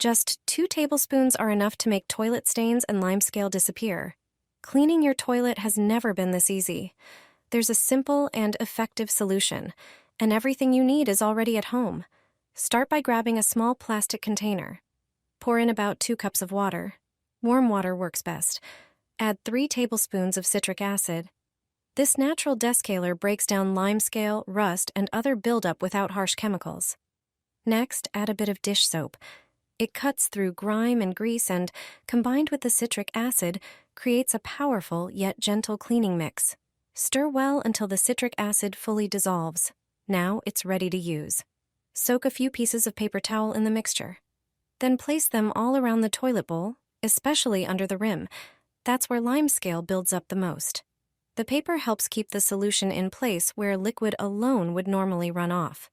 Just 2 tablespoons are enough to make toilet stains and limescale disappear. Cleaning your toilet has never been this easy. There's a simple and effective solution, and everything you need is already at home. Start by grabbing a small plastic container. Pour in about 2 cups of water. Warm water works best. Add 3 tablespoons of citric acid. This natural descaler breaks down limescale, rust, and other buildup without harsh chemicals. Next, add a bit of dish soap. It cuts through grime and grease and, combined with the citric acid, creates a powerful yet gentle cleaning mix. Stir well until the citric acid fully dissolves. Now it's ready to use. Soak a few pieces of paper towel in the mixture. Then place them all around the toilet bowl, especially under the rim. That's where limescale builds up the most. The paper helps keep the solution in place where liquid alone would normally run off.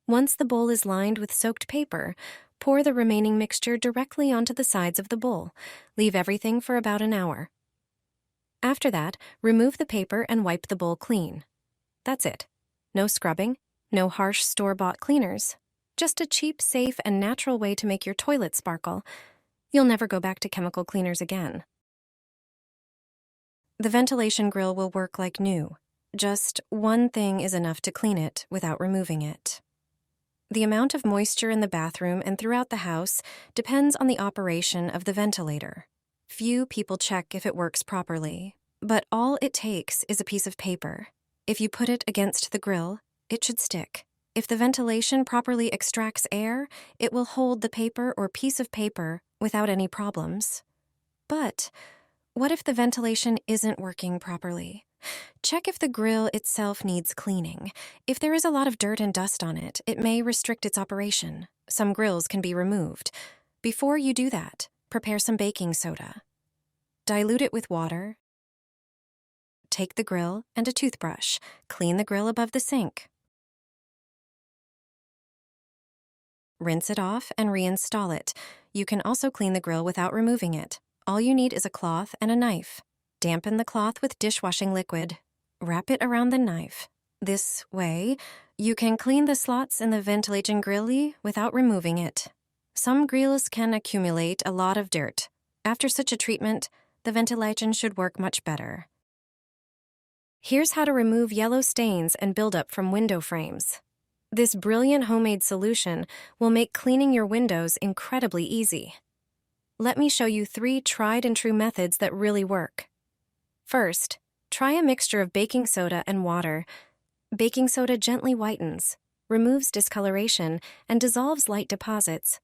Once the bowl is lined with soaked paper, pour the remaining mixture directly onto the sides of the bowl. Leave everything for about an hour. After that, remove the paper and wipe the bowl clean. That's it. No scrubbing, no harsh store-bought cleaners. Just a cheap, safe, and natural way to make your toilet sparkle. You'll never go back to chemical cleaners again. The ventilation grill will work like new. Just one thing is enough to clean it without removing it. The amount of moisture in the bathroom and throughout the house depends on the operation of the ventilator. Few people check if it works properly, but all it takes is a piece of paper. If you put it against the grill, it should stick. If the ventilation properly extracts air, it will hold the paper or piece of paper without any problems. But what if the ventilation isn't working properly? Check if the grill itself needs cleaning. If there is a lot of dirt and dust on it, it may restrict its operation. Some grills can be removed. Before you do that, prepare some baking soda. Dilute it with water. Take the grill and a toothbrush. Clean the grill above the sink. Rinse it off and reinstall it. You can also clean the grill without removing it. All you need is a cloth and a knife. Dampen the cloth with dishwashing liquid. Wrap it around the knife. This way, you can clean the slots in the ventilation grill without removing it. Some grills can accumulate a lot of dirt. After such a treatment, the ventilation should work much better. Here's how to remove yellow stains and buildup from window frames. This brilliant homemade solution will make cleaning your windows incredibly easy. Let me show you 3 tried and true methods that really work. First, try a mixture of baking soda and water. Baking soda gently whitens, removes discoloration, and dissolves light deposits.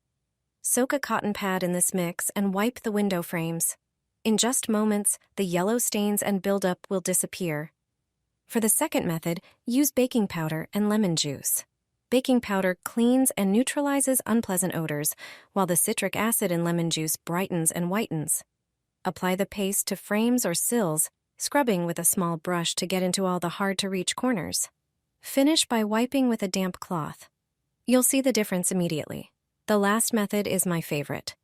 Soak a cotton pad in this mix and wipe the window frames. In just moments, the yellow stains and buildup will disappear. For the second method, use baking powder and lemon juice. Baking powder cleans and neutralizes unpleasant odors, while the citric acid in lemon juice brightens and whitens. Apply the paste to frames or sills, scrubbing with a small brush to get into all the hard-to-reach corners. Finish by wiping with a damp cloth. You'll see the difference immediately. The last method is my favorite.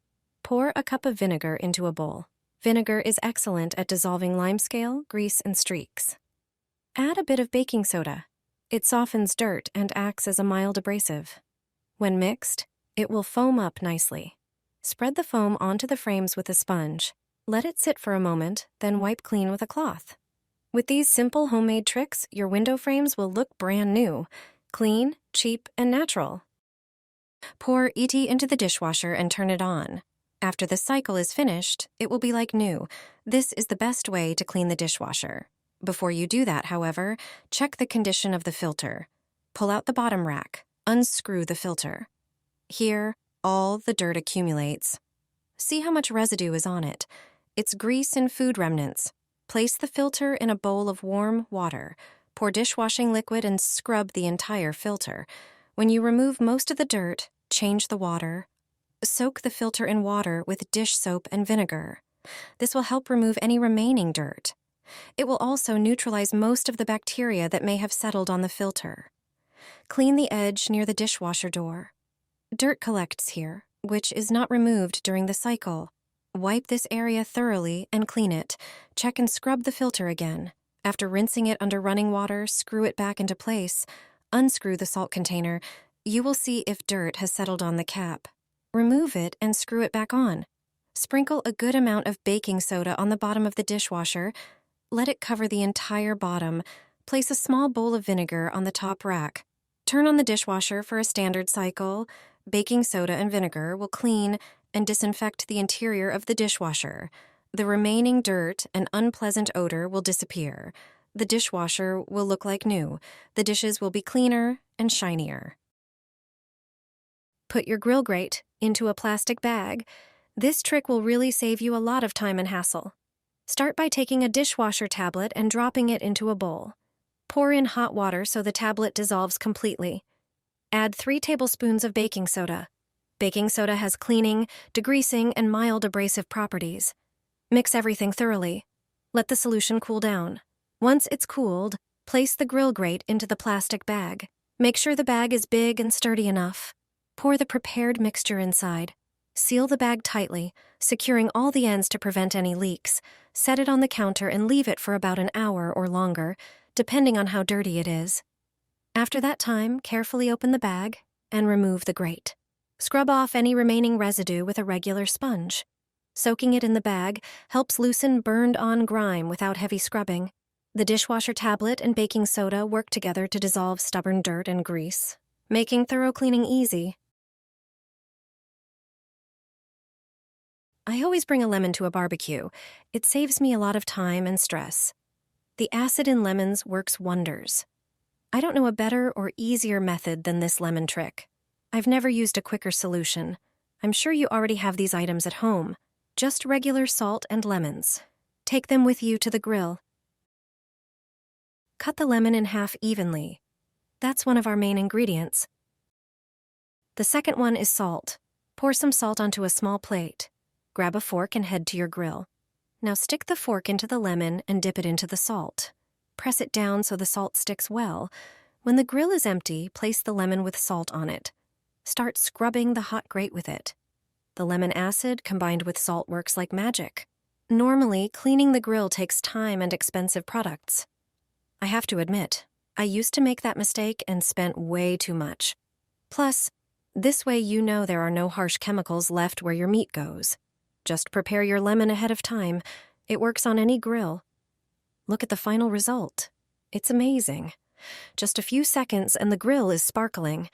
Pour a cup of vinegar into a bowl. Vinegar is excellent at dissolving limescale, grease, and streaks. Add a bit of baking soda. It softens dirt and acts as a mild abrasive. When mixed, it will foam up nicely. Spread the foam onto the frames with a sponge. Let it sit for a moment, then wipe clean with a cloth. With these simple homemade tricks, your window frames will look brand new, clean, cheap, and natural. Pour ET into the dishwasher and turn it on. After the cycle is finished, it will be like new. This is the best way to clean the dishwasher. Before you do that, however, check the condition of the filter. Pull out the bottom rack. Unscrew the filter. Here, all the dirt accumulates. See how much residue is on it. It's grease and food remnants. Place the filter in a bowl of warm water. Pour dishwashing liquid and scrub the entire filter. When you remove most of the dirt, change the water. Soak the filter in water with dish soap and vinegar. This will help remove any remaining dirt. It will also neutralize most of the bacteria that may have settled on the filter. Clean the edge near the dishwasher door. Dirt collects here, which is not removed during the cycle. Wipe this area thoroughly and clean it. Check and scrub the filter again. After rinsing it under running water, screw it back into place. Unscrew the salt container. You will see if dirt has settled on the cap. Remove it and screw it back on. Sprinkle a good amount of baking soda on the bottom of the dishwasher. Let it cover the entire bottom. Place a small bowl of vinegar on the top rack. Turn on the dishwasher for a standard cycle. Baking soda and vinegar will clean and disinfect the interior of the dishwasher. The remaining dirt and unpleasant odor will disappear. The dishwasher will look like new. The dishes will be cleaner and shinier. Put your grill grate into a plastic bag. This trick will really save you a lot of time and hassle. Start by taking a dishwasher tablet and dropping it into a bowl. Pour in hot water so the tablet dissolves completely. Add 3 tablespoons of baking soda. Baking soda has cleaning, degreasing, and mild abrasive properties. Mix everything thoroughly. Let the solution cool down. Once it's cooled, place the grill grate into the plastic bag. Make sure the bag is big and sturdy enough. Pour the prepared mixture inside. Seal the bag tightly, securing all the ends to prevent any leaks. Set it on the counter and leave it for about an hour or longer, depending on how dirty it is. After that time, carefully open the bag and remove the grate. Scrub off any remaining residue with a regular sponge. Soaking it in the bag helps loosen burned-on grime without heavy scrubbing. The dishwasher tablet and baking soda work together to dissolve stubborn dirt and grease, making thorough cleaning easy. I always bring a lemon to a barbecue. It saves me a lot of time and stress. The acid in lemons works wonders. I don't know a better or easier method than this lemon trick. I've never used a quicker solution. I'm sure you already have these items at home. Just regular salt and lemons. Take them with you to the grill. Cut the lemon in half evenly. That's one of our main ingredients. The second one is salt. Pour some salt onto a small plate. Grab a fork and head to your grill. Now stick the fork into the lemon and dip it into the salt. Press it down so the salt sticks well. When the grill is empty, place the lemon with salt on it. Start scrubbing the hot grate with it. The lemon acid combined with salt works like magic. Normally, cleaning the grill takes time and expensive products. I have to admit, I used to make that mistake and spent way too much. Plus, this way you know there are no harsh chemicals left where your meat goes. Just prepare your lemon ahead of time. It works on any grill. Look at the final result. It's amazing. Just a few seconds and the grill is sparkling.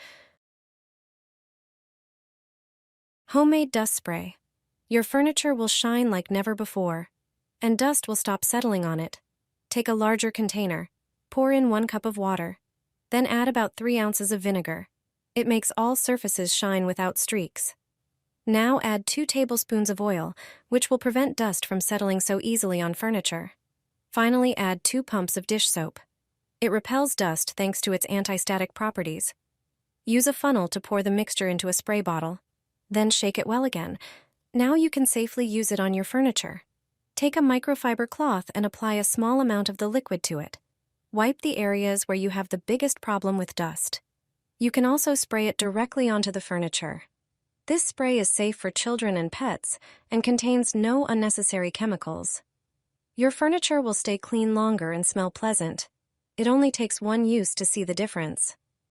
Homemade dust spray. Your furniture will shine like never before, and dust will stop settling on it. Take a larger container. Pour in 1 cup of water. Then add about 3 ounces of vinegar. It makes all surfaces shine without streaks. Now add 2 tablespoons of oil, which will prevent dust from settling so easily on furniture. Finally, add 2 pumps of dish soap. It repels dust thanks to its anti-static properties. Use a funnel to pour the mixture into a spray bottle. Then shake it well again. Now you can safely use it on your furniture. Take a microfiber cloth and apply a small amount of the liquid to it. Wipe the areas where you have the biggest problem with dust. You can also spray it directly onto the furniture. This spray is safe for children and pets and contains no unnecessary chemicals. Your furniture will stay clean longer and smell pleasant. It only takes one use to see the difference.